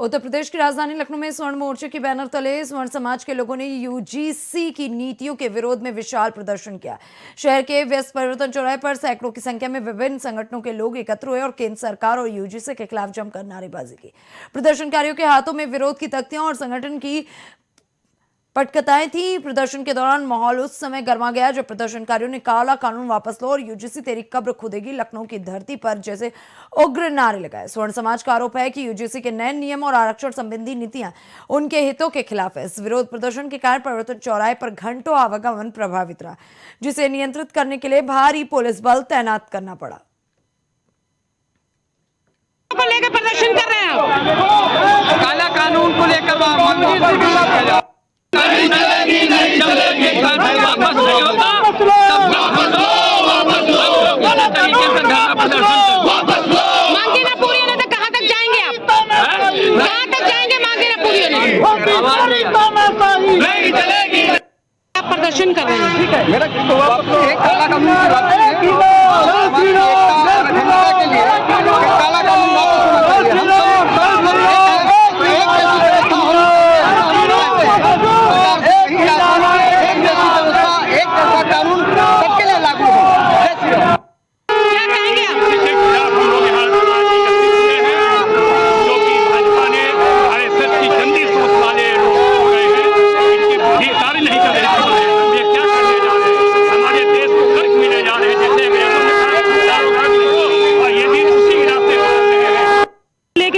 उत्तर प्रदेश की राजधानी लखनऊ में स्वर्ण मोर्चे के बैनर तले स्वर्ण समाज के लोगों ने यूजीसी की नीतियों के विरोध में विशाल प्रदर्शन किया। शहर के व्यस्त परिवर्तन चौराहे पर सैकड़ों की संख्या में विभिन्न संगठनों के लोग एकत्र हुए और केंद्र सरकार और यूजीसी के खिलाफ जमकर नारेबाजी की। प्रदर्शनकारियों के हाथों में विरोध की तख्तियां और संगठन की पटकथाएं थी। प्रदर्शन के दौरान माहौल उस समय गर्मा गया जब प्रदर्शनकारियों ने काला कानून वापस लो और यूजीसी तेरी कब्र खुदेगी लखनऊ की धरती पर जैसे उग्र नारे लगाए। स्वर्ण समाज का आरोप है कि यूजीसी के नए नियम और आरक्षण संबंधी नीतियां उनके हितों के खिलाफ है। इस विरोध प्रदर्शन के कारण परिवर्तन चौराहे पर घंटों आवागमन प्रभावित रहा, जिसे नियंत्रित करने के लिए भारी पुलिस बल तैनात करना पड़ा। लेकर प्रदर्शन कर रहे हैं, काला कानून को लेकर नहीं चलेगी, नहीं चलेगी, वापस नहीं होता, मांगे ना पूरी होने तक कहाँ तक जाएंगे आप? कहाँ तक जाएंगे? मांगे ना पूरी होने नहीं चलेगी। आप प्रदर्शन कर रहे हैं, ठीक है? मेरा एक काला कानून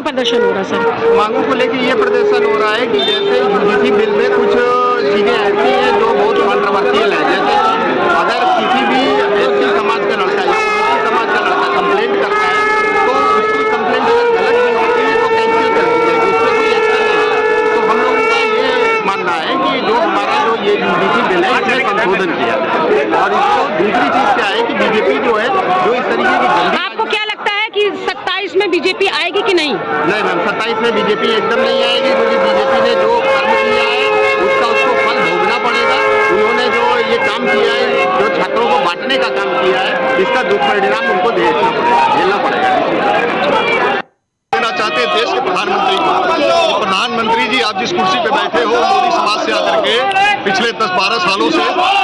प्रदर्शन हो रहा है सर, मांगों को लेकर ये प्रदर्शन हो रहा है कि जैसे यूजीसी बिल में कुछ चीजें ऐसी हैं जो बहुत कंट्रोवर्शियल है। जैसे अगर किसी भी एससी समाज का लड़का या ओबीसी समाज का लड़का कंप्लेंट करता है तो उसकी कंप्लेंट अगर गलत भी होती है तो कैंसिल कर दी जाएगी, उसमें कोई एक्शन नहीं है। तो हम लोगों का ये मानना है कि जो हमारा जो ये यूजीसी बिल है इसमें संशोधन किया और इसको दूसरी चीज क्या है कि बीजेपी जो है जो इस तरीके की आपको क्या लगता है कि 27 में बीजेपी आएगी कि नहीं? नहीं मैम, 27 में बीजेपी एकदम नहीं आएगी, क्योंकि बीजेपी ने जो कर्म किया है उसका उसको फल भोगना पड़ेगा। उन्होंने जो ये काम किया है, जो छात्रों को बांटने का काम किया है, इसका दुष्परिणाम उनको झेलना पड़ेगा। देना चाहते हैं देश के प्रधानमंत्री को। प्रधानमंत्री जी, आप जिस कुर्सी पे बैठे हो, मोदी समाज से आकर के पिछले 10-12 सालों से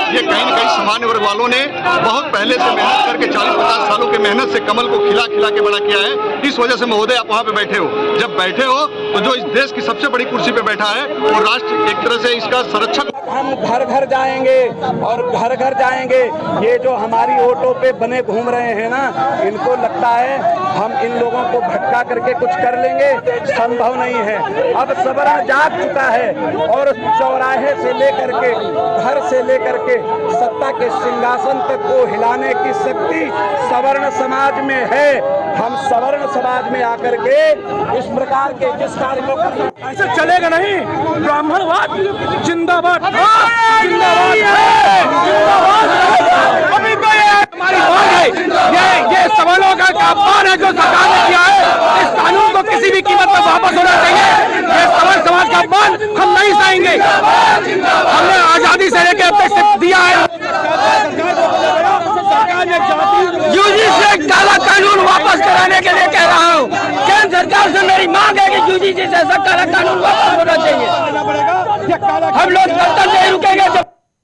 ये कहीं न कहीं सामान्य वर्ग वालों ने बहुत पहले से मेहनत करके 40-50 सालों के मेहनत से कमल को खिला खिला के बड़ा किया है। इस वजह से महोदय आप वहाँ पे बैठे हो। जब बैठे हो तो जो इस देश की सबसे बड़ी कुर्सी पे बैठा है वो राष्ट्र एक तरह से इसका संरक्षक। हम घर घर जाएंगे और घर घर जाएंगे। ये जो हमारी ऑटो पे बने घूम रहे हैं ना, इनको लगता है हम इन लोगों को भटका करके कुछ कर लेंगे, संभव नहीं है। अब सबरा जाग चुका है और चौराहे से लेकर के घर से लेकर के सत्ता के सिंहासन तक को हिलाने की शक्ति सवर्ण समाज में है। हम सवर्ण समाज में आकर के इस प्रकार के जिस कार्य को ऐसे चलेगा नहीं। ब्राह्मणवाद जिंदाबाद, जिंदाबाद, जिंदाबाद। अभी तो ये हमारी मांग है, ये सवालों का अपमान है जो सरकार ने किया है। इस कानून को किसी भी कीमत पर वापस होना चाहिए। ये सवर्ण समाज का अपमान हम नहीं सहेंगे। हमने आजादी से लेकर अब तक दिया है। यूजीसी से काला कानून वापस कराने के लिए कह रहा हूँ। केंद्र सरकार से मेरी मांग है कि यूजीसी से काला कानून वापस होना चाहिए। हम लोग तब तक नहीं रुकेंगे जब